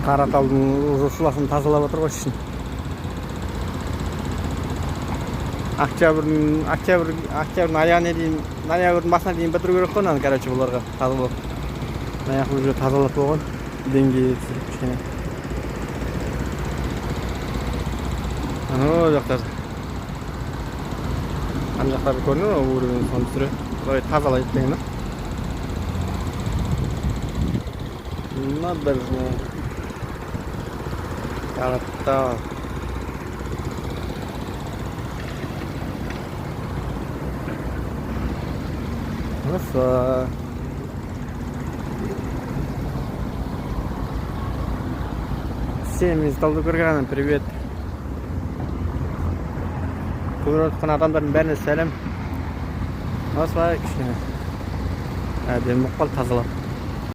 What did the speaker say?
Караталдын суласын тазалап отур го ишин. Октябрдын аягына чейин, ноябрдын башына чейин бүтүрүү керек го анан, короче, буларга тазалап. Аягы уже тазалап болгон. Деңгейи түзүп кичине. Анау жактар. Ан жактар көрүнөбү? Уровень сон түсүрө. Ой, тазалайт деген да. Набережная. Каратал. Красава. Всем из Талдыкургана привет. Көрүп аткан адамдардын бәріне сәлем. Осылай кішкене әдемі қол тазалап.